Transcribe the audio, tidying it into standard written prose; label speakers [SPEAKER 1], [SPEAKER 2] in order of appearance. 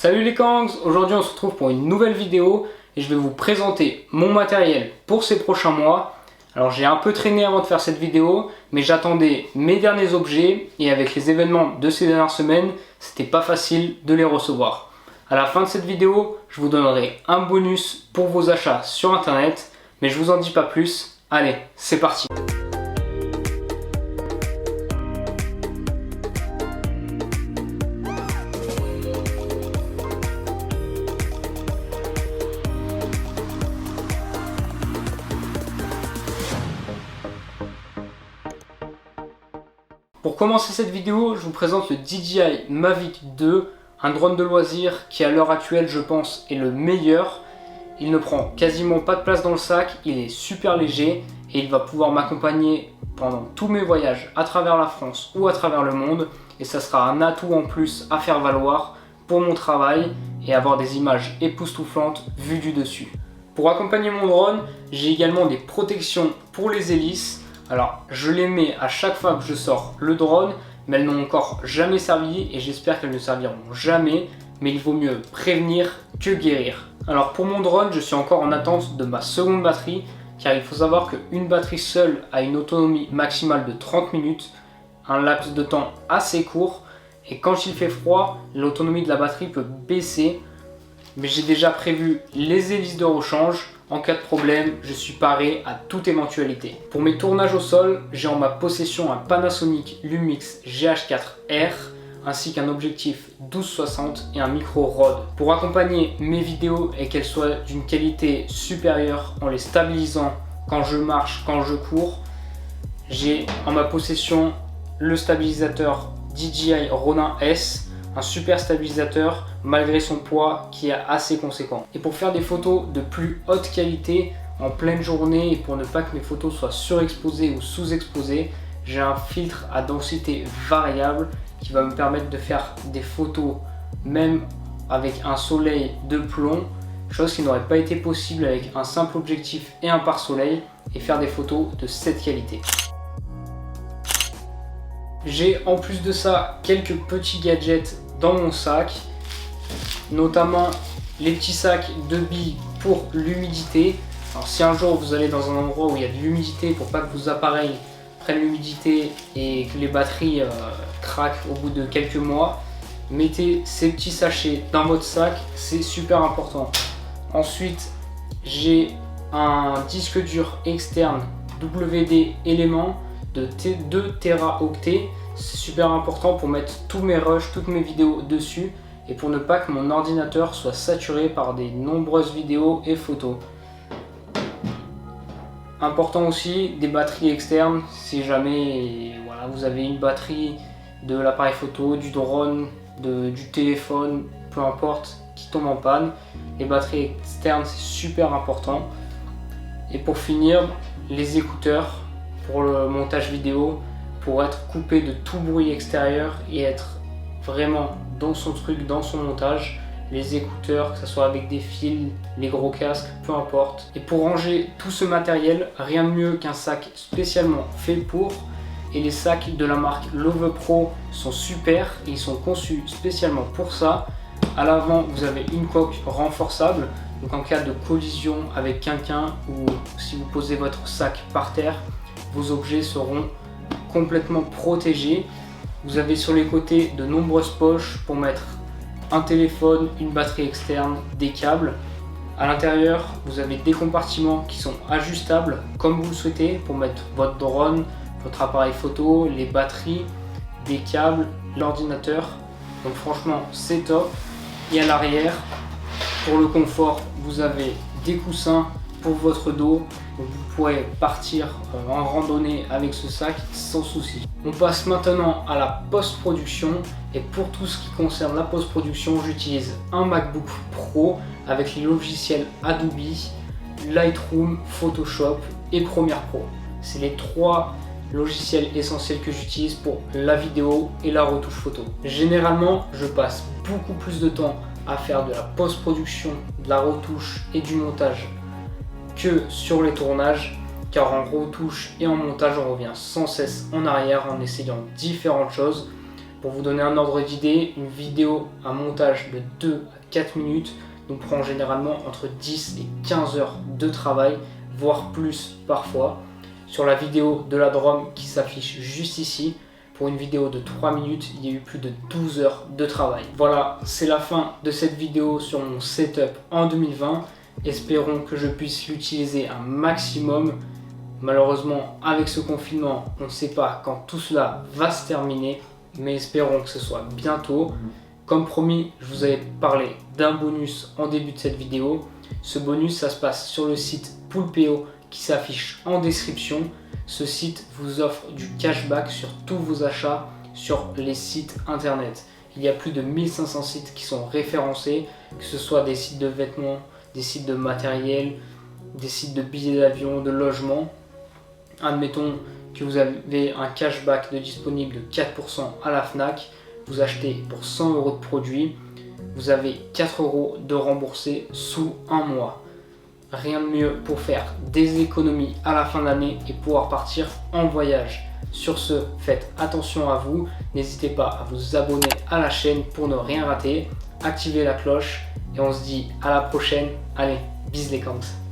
[SPEAKER 1] Salut les Kangs, aujourd'hui on se retrouve pour une nouvelle vidéo et je vais vous présenter mon matériel pour ces prochains mois. Alors j'ai un peu traîné avant de faire cette vidéo, mais j'attendais mes derniers objets et avec les événements de ces dernières semaines, c'était pas facile de les recevoir. À la fin de cette vidéo, je vous donnerai un bonus pour vos achats sur internet, mais je vous en dis pas plus. Allez, c'est parti! Pour commencer cette vidéo, je vous présente le DJI Mavic 2, un drone de loisir qui à l'heure actuelle je pense est le meilleur. Il ne prend quasiment pas de place dans le sac, il est super léger et il va pouvoir m'accompagner pendant tous mes voyages à travers la France ou à travers le monde. Et ça sera un atout en plus à faire valoir pour mon travail et avoir des images époustouflantes vues du dessus. Pour accompagner mon drone, j'ai également des protections pour les hélices. Alors je les mets à chaque fois que je sors le drone, mais elles n'ont encore jamais servi et j'espère qu'elles ne serviront jamais, mais il vaut mieux prévenir que guérir. Alors pour mon drone, je suis encore en attente de ma seconde batterie, car il faut savoir qu'une batterie seule a une autonomie maximale de 30 minutes, un laps de temps assez court, et quand il fait froid, l'autonomie de la batterie peut baisser, mais j'ai déjà prévu les hélices de rechange. En cas de problème, je suis paré à toute éventualité. Pour mes tournages au sol, j'ai en ma possession un Panasonic Lumix GH4R ainsi qu'un objectif 12-60 et un micro Rode. Pour accompagner mes vidéos et qu'elles soient d'une qualité supérieure en les stabilisant quand je marche, quand je cours, j'ai en ma possession le stabilisateur DJI Ronin S, un super stabilisateur malgré son poids qui est assez conséquent. Et pour faire des photos de plus haute qualité en pleine journée et pour ne pas que mes photos soient surexposées ou sous-exposées, j'ai un filtre à densité variable qui va me permettre de faire des photos même avec un soleil de plomb, chose qui n'aurait pas été possible avec un simple objectif et un pare-soleil, et faire des photos de cette qualité. J'ai en plus de ça quelques petits gadgets dans mon sac, notamment les petits sacs de billes pour l'humidité. Alors si un jour vous allez dans un endroit où il y a de l'humidité, pour pas que vos appareils prennent l'humidité et que les batteries craquent au bout de quelques mois, mettez ces petits sachets dans votre sac, c'est super important. Ensuite, j'ai un disque dur externe WD Element de 2 Teraoctets. C'est super important pour mettre tous mes rushs, toutes mes vidéos dessus et pour ne pas que mon ordinateur soit saturé par des nombreuses vidéos et photos. Important aussi, des batteries externes si jamais voilà, vous avez une batterie de l'appareil photo, du drone, du téléphone, peu importe, qui tombe en panne. Les batteries externes c'est super important. Et pour finir, les écouteurs pour le montage vidéo, pour être coupé de tout bruit extérieur et être vraiment dans son truc, dans son montage. Les écouteurs, que ce soit avec des fils, les gros casques, peu importe. Et pour ranger tout ce matériel, rien de mieux qu'un sac spécialement fait pour. Et les sacs de la marque Love Pro sont super et ils sont conçus spécialement pour ça. À l'avant, vous avez une coque renforçable. Donc en cas de collision avec quelqu'un ou si vous posez votre sac par terre, vos objets seront complètement protégés. Vous avez sur les côtés de nombreuses poches pour mettre un téléphone, une batterie externe, des câbles. À l'intérieur, vous avez des compartiments qui sont ajustables comme vous le souhaitez pour mettre votre drone, votre appareil photo, les batteries, des câbles, l'ordinateur. Donc franchement, c'est top. Et à l'arrière, pour le confort, vous avez des coussins pour votre dos. Donc vous pourrez partir en randonnée avec ce sac sans souci. On passe maintenant à la post-production et pour tout ce qui concerne la post-production, j'utilise un MacBook Pro avec les logiciels Adobe, Lightroom, Photoshop et Premiere Pro. C'est les trois logiciels essentiels que j'utilise pour la vidéo et la retouche photo. Généralement, je passe beaucoup plus de temps à faire de la post-production, de la retouche et du montage que sur les tournages, car en retouche et en montage on revient sans cesse en arrière en essayant différentes choses. Pour vous donner un ordre d'idée, une vidéo, un montage de 2 à 4 minutes nous prend généralement entre 10 et 15 heures de travail, voire plus parfois. Sur la vidéo de la Drôme qui s'affiche juste ici, pour une vidéo de 3 minutes, il y a eu plus de 12 heures de travail. Voilà, c'est la fin de cette vidéo sur mon setup en 2020. Espérons que je puisse l'utiliser un maximum. Malheureusement, avec ce confinement, on ne sait pas quand tout cela va se terminer, mais espérons que ce soit bientôt. Comme promis, je vous avais parlé d'un bonus en début de cette vidéo. Ce bonus, ça se passe sur le site Poulpeo qui s'affiche en description. Ce site vous offre du cashback sur tous vos achats sur les sites internet. Il y a plus de 1500 sites qui sont référencés, que ce soit des sites de vêtements, des sites de matériel, des sites de billets d'avion, de logement. Admettons que vous avez un cashback de disponible de 4% à la Fnac. Vous achetez pour 100 € de produits, vous avez 4 € de remboursé sous un mois. Rien de mieux pour faire des économies à la fin d'année et pouvoir partir en voyage. Sur ce, faites attention à vous. N'hésitez pas à vous abonner à la chaîne pour ne rien rater. Activez la cloche et on se dit à la prochaine. Allez, bis les camps.